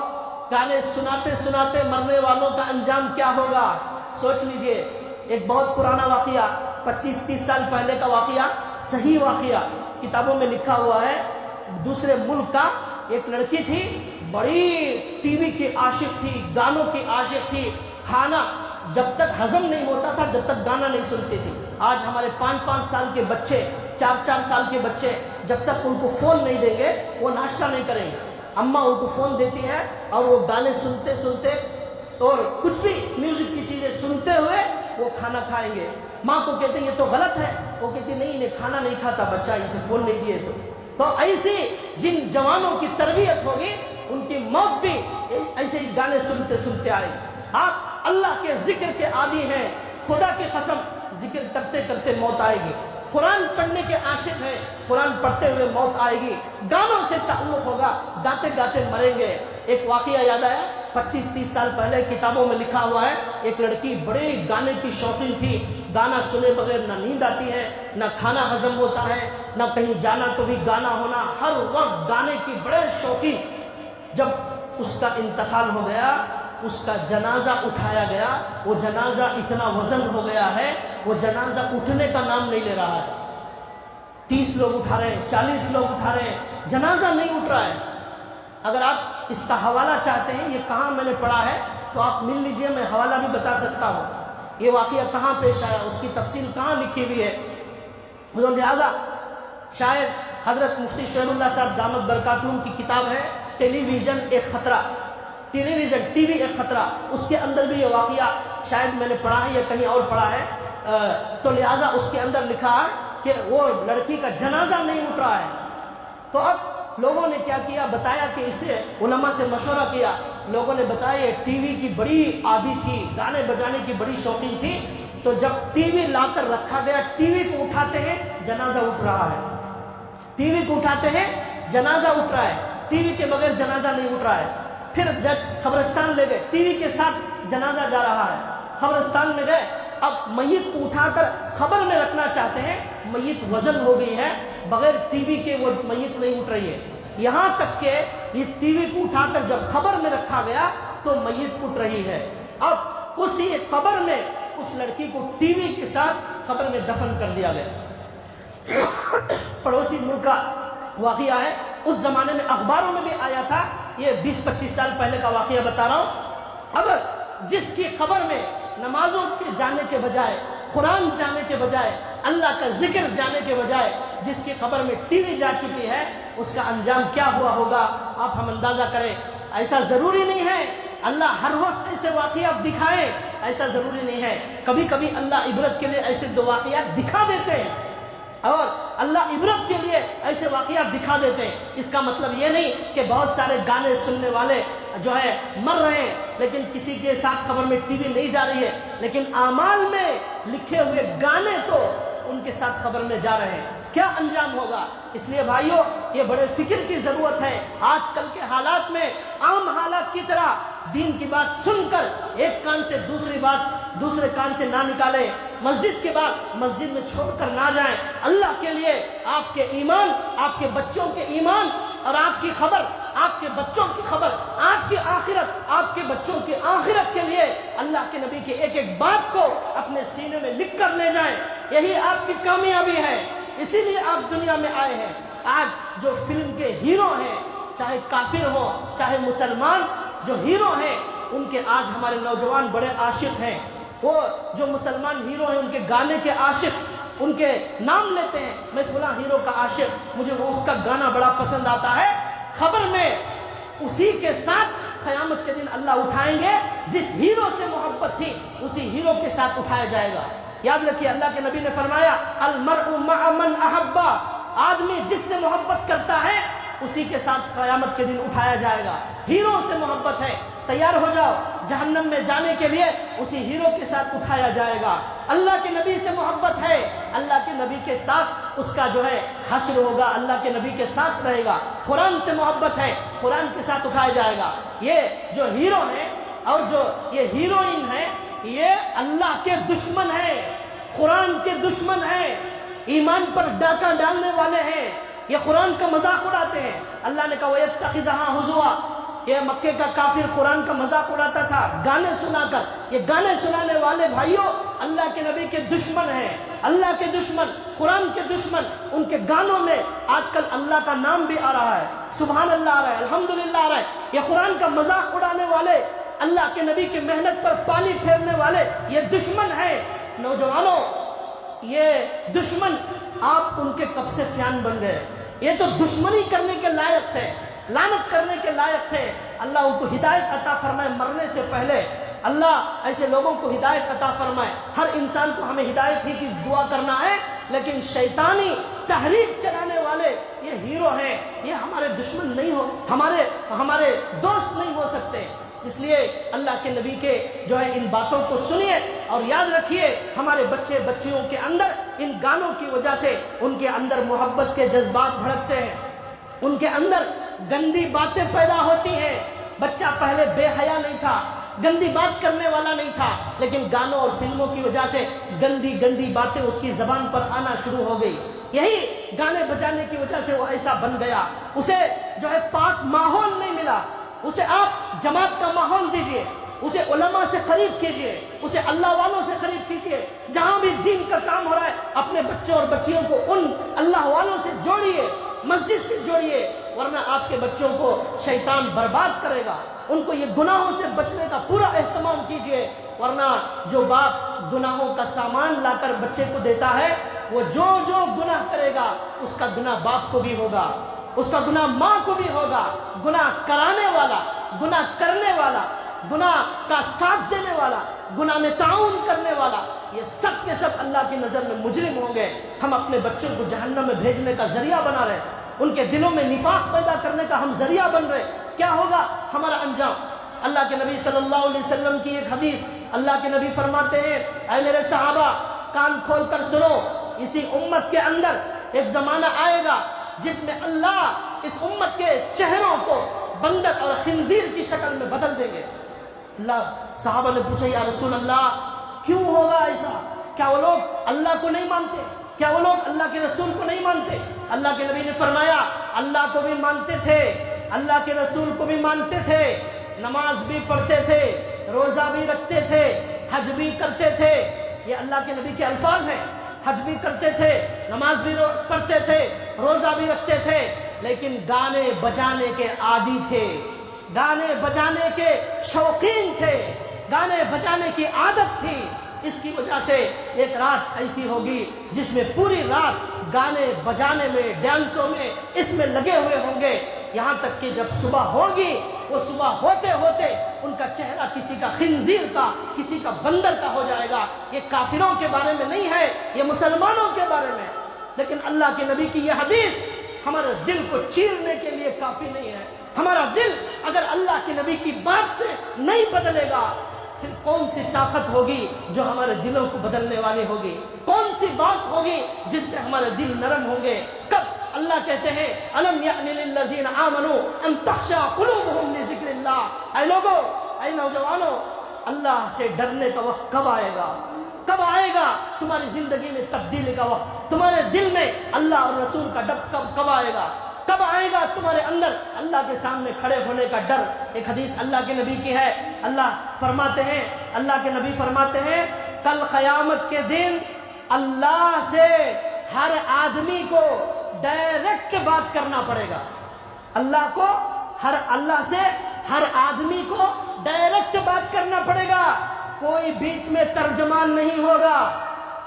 گانے سناتے سناتے مرنے والوں کا انجام کیا ہوگا؟ سوچ لیجئے، ایک بہت پرانا واقعہ، 25-30 سال پہلے کا واقعہ، صحیح واقعہ، کتابوں میں لکھا ہوا ہے۔ دوسرے ملک کا ایک لڑکی تھی، بڑی ٹی وی کی عاشق تھی، گانوں کی عاشق تھی، کھانا جب تک ہضم نہیں ہوتا تھا جب تک گانا نہیں سنتی تھی۔ آج ہمارے 5-5 سال کے بچے، 4-4 سال کے بچے جب تک ان کو فون نہیں دیں گے وہ ناشتہ نہیں کریں گے۔ اماں ان کو فون دیتی ہے اور وہ گانے سنتے سنتے اور کچھ بھی میوزک کی چیزیں سنتے ہوئے وہ کھانا کھائیں گے۔ ماں کو کہتے ہیں یہ تو غلط ہے، وہ کہتی نہیں انہیں کھانا نہیں کھاتا بچہ، اسے فون نہیں دیے تو ایسی جن جوانوں کی تربیت ہوگی ان کی موت بھی ایسے ہی گانے سنتے سنتے آئے گی۔ آپ اللہ کے ذکر کے عادی ہیں، خدا کی قسم ذکر کرتے کرتے موت آئے گی۔ قرآن پڑھنے کے عاشق ہیں، قرآن پڑھتے ہوئے موت آئے گی، گانوں سے تعلق ہوگا، گاتے گاتے مریں گے۔ ایک واقعہ یاد آیا، 25-30 سال پہلے کتابوں میں لکھا ہوا ہے، ایک لڑکی بڑے گانے کی شوقین تھی، گانا سنے بغیر نہ نیند آتی ہے، نہ کھانا ہضم ہوتا ہے، نہ کہیں جانا تو بھی گانا ہونا، ہر وقت گانے کی بڑے شوقین۔ جب اس کا انتقال ہو گیا، اس کا جنازہ اٹھایا گیا، وہ جنازہ اتنا وزن ہو گیا ہے، وہ جنازہ اٹھنے کا نام نہیں لے رہا ہے۔ 30 لوگ اٹھا رہے ہیں، 40 لوگ اٹھا رہے ہیں، جنازہ نہیں اٹھ رہا ہے۔ اگر آپ اس کا حوالہ چاہتے ہیں، یہ کہاں میں نے پڑھا ہے تو آپ مل لیجئے، میں حوالہ بھی بتا سکتا ہوں، یہ واقعہ کہاں پیش آیا، اس کی تفصیل کہاں لکھی ہوئی ہے۔ لہذا شاید حضرت مفتی شعیب اللہ صاحب دامت برکاتہم کی کتاب ہے ٹیلی ویژن ایک خطرہ، ٹی وی ایک خطرہ، اس کے اندر بھی یہ واقعہ شاید میں نے پڑھا ہے یا کہیں اور پڑھا ہے، تو لہٰذا اس کے اندر لکھا ہے کہ وہ لڑکی کا جنازہ نہیں اٹھ رہا ہے۔ تو اب لوگوں نے کیا کیا، بتایا کہ اسے علماء سے مشورہ کیا، لوگوں نے بتایا یہ ٹی وی کی بڑی عادی تھی، گانے بجانے کی بڑی شوقین تھی، تو جب ٹی وی لا کر رکھا گیا، ٹی وی کو اٹھاتے ہیں جنازہ اٹھ رہا ہے، ٹی وی کو اٹھاتے ہیں جنازہ اٹھ رہا ہے، ٹی وی کے بغیر جنازہ نہیں اٹھ رہا ہے۔ پھر جب قبرستان لے گئے، ٹی وی کے ساتھ جنازہ جا رہا ہے، قبرستان میں گئے، اب میت کو اٹھا کر خبر میں رکھنا چاہتے ہیں، میت وزن ہو گئی ہے، بغیر ٹی وی کے وہ میت نہیں اٹھ رہی ہے، یہاں تک کہ یہ ٹی وی کو اٹھا کر جب خبر میں رکھا گیا تو میت اٹھ رہی ہے۔ اب اسی قبر میں اس لڑکی کو ٹی وی کے ساتھ قبر میں دفن کر دیا گیا۔ پڑوسی ملک کا واقعہ ہے، اس زمانے میں اخباروں میں بھی آیا تھا، یہ 20-25 سال پہلے کا واقعہ بتا رہا ہوں۔ اگر جس کی خبر میں نمازوں کے جانے کے بجائے، قرآن جانے کے بجائے، اللہ کا ذکر جانے کے بجائے جس کی خبر میں ٹی وی جا چکی ہے، اس کا انجام کیا ہوا ہوگا آپ ہم اندازہ کریں۔ ایسا ضروری نہیں ہے اللہ ہر وقت ایسے واقعات دکھائے، ایسا ضروری نہیں ہے، کبھی کبھی اللہ عبرت کے لیے ایسے دو واقعات دکھا دیتے ہیں، اور اللہ عبرت کے لیے ایسے واقعات دکھا دیتے ہیں۔ اس کا مطلب یہ نہیں کہ بہت سارے گانے سننے والے جو ہے مر رہے ہیں لیکن کسی کے ساتھ خبر میں ٹی وی نہیں جا رہی ہے، لیکن اعمال میں لکھے ہوئے گانے تو ان کے ساتھ خبر میں جا رہے ہیں، کیا انجام ہوگا؟ اس لیے بھائیوں یہ بڑے فکر کی ضرورت ہے۔ آج کل کے حالات میں عام حالات کی طرح دین کی بات سن کر ایک کان سے دوسری بات دوسرے کان سے نہ نکالیں، مسجد کے بعد مسجد میں چھوڑ کر نہ جائیں۔ اللہ کے لیے آپ کے ایمان، آپ کے بچوں کے ایمان اور آپ کی خبر، آپ کے بچوں کی خبر، آپ کی آخرت، آپ کے بچوں کی آخرت کے لیے اللہ کے نبی کی ایک ایک بات کو اپنے سینے میں لکھ کر لے جائیں، یہی آپ کی کامیابی ہے، اسی لیے آپ دنیا میں آئے ہیں۔ آج جو فلم کے ہیرو ہیں، چاہے کافر ہو چاہے مسلمان، جو ہیرو ہیں ان کے آج ہمارے نوجوان بڑے عاشق ہیں، وہ جو مسلمان ہیرو ہیں ان کے گانے کے عاشق، ان کے نام لیتے ہیں، میں فلاں ہیرو کا عاشق، مجھے وہ اس کا گانا بڑا پسند آتا ہے، خبر میں اسی کے ساتھ قیامت کے دن اللہ اٹھائیں گے، جس ہیرو سے محبت تھی اسی ہیرو کے ساتھ اٹھایا جائے گا۔ یاد رکھیے اللہ کے نبی نے فرمایا المرء مع من احبا، آدمی جس سے محبت کرتا ہے اسی کے ساتھ قیامت کے دن اٹھایا جائے گا۔ ہیرو سے محبت ہے، تیار ہو جاؤ جہنم میں جانے کے لیے، اسی ہیرو کے ساتھ اٹھایا جائے گا۔ اللہ کے نبی سے محبت ہے، اللہ کے نبی کے ساتھ اس کا جو ہے حشر ہوگا، اللہ کے نبی کے ساتھ رہے گا۔ قرآن سے محبت ہے، قرآن کے ساتھ اٹھایا جائے گا۔ یہ جو ہیرو ہیں اور جو یہ ہیروئن ہیں، یہ اللہ کے دشمن ہیں، قرآن کے دشمن ہیں، ایمان پر ڈاکہ ڈالنے والے ہیں، یہ قرآن کا مذاق اڑاتے ہیں۔ اللہ نے کہا وَيَتَّخِذَهَا هُزُوًا، یہ مکے کا کافر قرآن کا مذاق اڑاتا تھا گانے سنا کر۔ یہ گانے سنانے والے بھائیوں اللہ کے نبی کے دشمن ہیں، اللہ کے دشمن، قرآن کے دشمن۔ ان کے گانوں میں آج کل اللہ کا نام بھی آ رہا ہے، سبحان اللہ آ رہا ہے، الحمدللہ آ رہا ہے۔ یہ قرآن کا مذاق اڑانے والے، اللہ کے نبی کی محنت پر پانی پھیرنے والے، یہ دشمن ہیں۔ نوجوانوں، یہ دشمن آپ ان کے کب سے فیان بن گئے؟ یہ تو دشمنی کرنے کے لائق تھے، لعنت کرنے کے لائق تھے۔ اللہ ان کو ہدایت عطا فرمائے، مرنے سے پہلے اللہ ایسے لوگوں کو ہدایت عطا فرمائے۔ ہر انسان کو ہمیں ہدایت ہی کی دعا کرنا ہے، لیکن شیطانی تحریک چلانے والے یہ ہیرو ہیں، یہ ہمارے دشمن نہیں ہو، ہمارے دوست نہیں ہو سکتے۔ سکتے ہیں۔ اس لیے اللہ کے نبی کے جو ہے ان باتوں کو سنیے اور یاد رکھیے، ہمارے بچے بچیوں کے اندر ان گانوں کی وجہ سے ان کے اندر محبت کے جذبات بھڑکتے ہیں، ان کے اندر گندی باتیں پیدا ہوتی ہیں۔ بچہ پہلے بے حیا نہیں تھا، گندی بات کرنے والا نہیں تھا، لیکن گانوں اور فلموں کی وجہ سے گندی گندی باتیں اس کی زبان پر آنا شروع ہو گئی۔ یہی گانے بجانے کی وجہ سے وہ ایسا بن گیا، اسے جو ہے پاک ماحول نہیں ملا۔ اسے آپ جماعت کا ماحول دیجئے، اسے علماء سے قریب کیجئے، اسے اللہ والوں سے قریب کیجئے۔ جہاں بھی دین کا کام ہو رہا ہے اپنے بچوں اور بچیوں کو ان اللہ والوں سے جوڑیے، مسجد سے جوڑیے، ورنہ آپ کے بچوں کو شیطان برباد کرے گا۔ ان کو یہ گناہوں سے بچنے کا پورا اہتمام کیجئے، ورنہ جو باپ گناہوں کا سامان لا کر بچے کو دیتا ہے، وہ جو جو گناہ کرے گا اس کا گناہ باپ کو بھی ہوگا، اس کا گناہ ماں کو بھی ہوگا۔ گناہ کرانے والا، گناہ کرنے والا، گناہ کا ساتھ دینے والا، گناہ میں تعاون کرنے والا، یہ سب کے سب اللہ کی نظر میں مجرم ہوں گے۔ ہم اپنے بچوں کو جہنم میں بھیجنے کا ذریعہ بنا رہے ہیں، ان کے دلوں میں نفاق پیدا کرنے کا ہم ذریعہ بن رہے ہیں۔ کیا ہوگا ہمارا انجام؟ اللہ کے نبی صلی اللہ علیہ وسلم کی ایک حدیث، اللہ کے نبی فرماتے ہیں، اے میرے صحابہ کان کھول کر سنو، اسی امت کے اندر ایک زمانہ آئے گا جس میں اللہ اس امت کے چہروں کو بندر اور خنزیر کی شکل میں بدل دیں گے۔ صحابہ نے پوچھا یا رسول اللہ کیوں ہوگا ایسا؟ کیا وہ لوگ اللہ کو نہیں مانتے؟ کیا وہ لوگ اللہ کے رسول کو نہیں مانتے؟ اللہ کے نبی نے فرمایا اللہ کو بھی مانتے تھے، اللہ کے رسول کو بھی مانتے تھے، نماز بھی پڑھتے تھے، روزہ بھی رکھتے تھے، حج بھی کرتے تھے۔ یہ اللہ کے نبی کے الفاظ ہیں، حج بھی کرتے تھے، نماز بھی پڑھتے تھے، روزہ بھی رکھتے تھے، لیکن گانے بجانے کے عادی تھے، گانے بجانے کے شوقین تھے، گانے بجانے کی عادت تھی۔ اس کی وجہ سے ایک رات ایسی ہوگی جس میں پوری رات گانے بجانے میں، ڈانسوں میں، اس میں لگے ہوئے ہوں گے، یہاں تک کہ جب صبح ہوگی وہ صبح ہوتے ہوتے ان کا چہرہ کسی کا خنزیر کا، کسی کا بندر کا ہو جائے گا۔ یہ کافروں کے بارے میں نہیں ہے، یہ مسلمانوں کے بارے میں۔ لیکن اللہ کے نبی کی یہ حدیث ہمارے دل کو چیرنے کے لیے کافی نہیں ہے۔ ہمارا دل اگر اللہ کے نبی کی بات سے نہیں بدلے گا، پھر کون سی طاقت ہوگی جو ہمارے دلوں کو بدلنے والی ہوگی؟ کون سی بات ہوگی جس سے ہمارے دل نرم ہوں گے؟ کب اللہ کہتے ہیں الم یأن للذین آمنوا ان تخشع قلوبہم لذکر اللہ، اے لوگو، اے نوجوانوں، اللہ سے ڈرنے کا وقت کب آئے گا؟ کب آئے گا تمہاری زندگی میں تبدیلی کا وقت؟ تمہارے دل میں اللہ اور رسول کا ڈر کب آئے گا؟ کب آئے گا تمہارے اندر اللہ کے سامنے کھڑے ہونے کا ڈر؟ ایک حدیث اللہ کے نبی کی ہے، اللہ فرماتے ہیں، اللہ کے نبی فرماتے ہیں کل قیامت کے دن اللہ سے ہر آدمی کو ڈائریکٹ بات کرنا پڑے گا۔ اللہ سے ہر آدمی کو ڈائریکٹ بات کرنا پڑے گا، کوئی بیچ میں ترجمان نہیں ہوگا،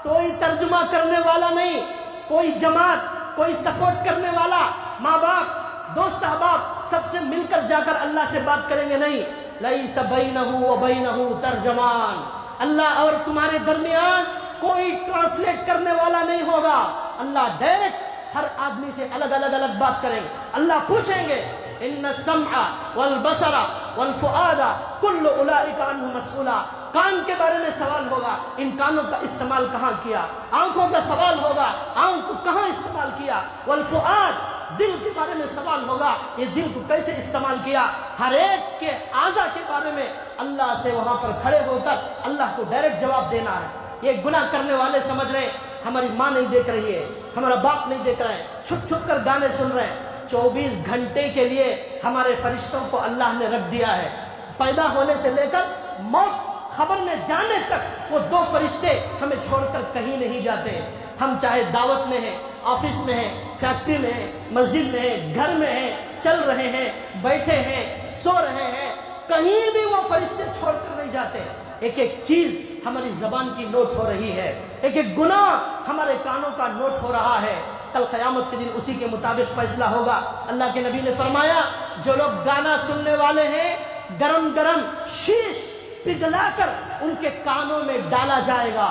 کوئی ترجمہ کرنے والا نہیں، کوئی جماعت، کوئی سپورٹ کرنے والا، ماں باپ، دوست احباب سب سے مل کر جا کر اللہ سے بات کریں گے نہیں۔ لیس بینہ و بینہ ترجمان، اللہ اور تمہارے درمیان کوئی ٹرانسلیٹ کرنے والا نہیں ہوگا۔ اللہ ڈائریکٹ ہر آدمی سے الگ الگ بات کریں گے۔ اللہ پوچھیں گے ان السمع والبصر والفؤاد کل اولئک عنہ مسئولا، کان کے بارے میں سوال ہوگا، ان کانوں کا استعمال کہاں کیا؟ آنکھوں کا سوال ہوگا، آنکھ کو کہاں استعمال کیا؟ والفؤاد، دل کے بارے میں سوال ہوگا، یہ دل کو کیسے استعمال کیا؟ ہر ایک کے اعضاء کے بارے میں اللہ سے وہاں پر کھڑے ہو کر اللہ کو ڈائریکٹ جواب دینا ہے۔ یہ گناہ کرنے والے سمجھ رہے ہیں ہماری ماں نہیں دیکھ رہی ہے، ہمارا باپ نہیں دیکھ رہا ہے، چھپ چھپ کر گانے سن رہے ہیں۔ 24 گھنٹے کے لیے ہمارے فرشتوں کو اللہ نے رکھ دیا ہے، پیدا ہونے سے لے کر موت خبر میں جانے تک وہ 2 فرشتے ہمیں چھوڑ کر کہیں نہیں جاتے ہیں۔ ہم چاہے دعوت میں ہیں، آفس میں ہیں، فیکٹری میں ہیں، مسجد میں ہیں، گھر میں ہیں، چل رہے ہیں، بیٹھے ہیں، سو رہے ہیں، کہیں بھی وہ فرشتے چھوڑ کر نہیں جاتے۔ ایک ایک چیز ہماری زبان کی نوٹ ہو رہی ہے، ایک ایک گناہ ہمارے کانوں کا نوٹ ہو رہا ہے۔ کل قیامت کے دن اسی کے مطابق فیصلہ ہوگا۔ اللہ کے نبی نے فرمایا جو لوگ گانا سننے والے ہیں، گرم گرم شیش پگھلا کر ان کے کانوں میں ڈالا جائے گا،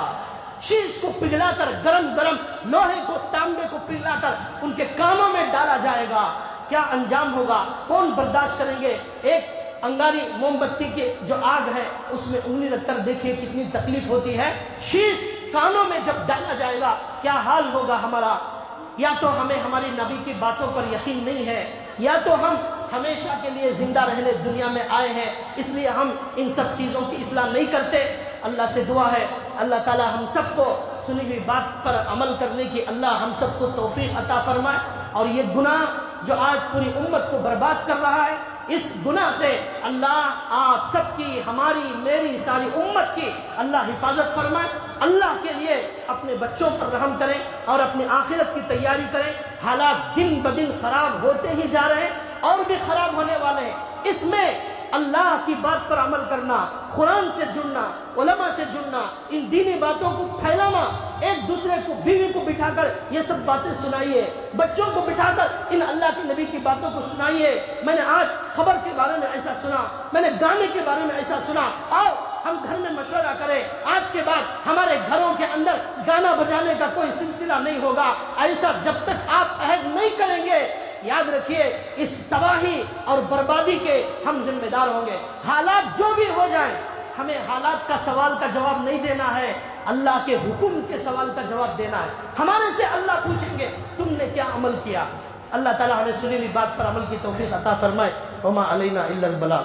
شیش کو پگھلا کر، گرم گرم لوہے کو، تانبے کو پگھلا کر ان کے کانوں میں ڈالا جائے گا۔ کیا انجام ہوگا؟ کون برداشت کریں گے؟ ایک انگاری موم بتی کی جو آگ ہے اس میں انگلی رکھ کر دیکھیے کتنی تکلیف ہوتی ہے. شیش کانوں میں جب ڈالا جائے گا کیا حال ہوگا ہمارا. یا تو ہمیں ہماری نبی کی باتوں پر یقین نہیں ہے، یا تو ہم ہمیشہ کے لیے زندہ رہنے دنیا میں آئے ہیں، اس لیے ہم ان سب چیزوں کی اصلاح نہیں کرتے. اللہ سے دعا ہے اللہ تعالی ہم سب کو سنی ہوئی بات پر عمل کرنے کی اللہ ہم سب کو توفیق عطا فرمائے. اور یہ گناہ جو آج پوری امت کو برباد کر رہا ہے، اس گناہ سے اللہ آپ سب کی، ہماری، میری، ساری امت کی اللہ حفاظت فرمائے. اللہ کے لیے اپنے بچوں پر رحم کریں اور اپنی آخرت کی تیاری کریں. حالات دن بدن خراب ہوتے ہی جا رہے ہیں اور بھی خراب ہونے والے ہیں. اس میں اللہ کی بات پر عمل کرنا، قرآن سے جڑنا، علماء سے جڑنا، ان دینی باتوں کو پھیلانا، ایک دوسرے کو، بیوی کو بٹھا کر یہ سب باتیں سنائیے، بچوں کو بٹھا کر ان اللہ کے نبی کی باتوں کو سنائیے. میں نے آج خبر کے بارے میں ایسا سنا، میں نے گانے کے بارے میں ایسا سنا. آؤ ہم گھر میں مشورہ کریں، آج کے بعد ہمارے گھروں کے اندر گانا بجانے کا کوئی سلسلہ نہیں ہوگا. ایسا جب تک آپ عہد نہیں کریں گے، یاد رکھیے اس تباہی اور بربادی کے ہم ذمہ دار ہوں گے. حالات جو بھی ہو جائیں، ہمیں حالات کا سوال کا جواب نہیں دینا ہے، اللہ کے حکم کے سوال کا جواب دینا ہے. ہمارے سے اللہ پوچھیں گے تم نے کیا عمل کیا. اللہ تعالی ہمیں سنی ہوئی بات پر عمل کی توفیق عطا فرمائے. وما علینا الا البلاغ.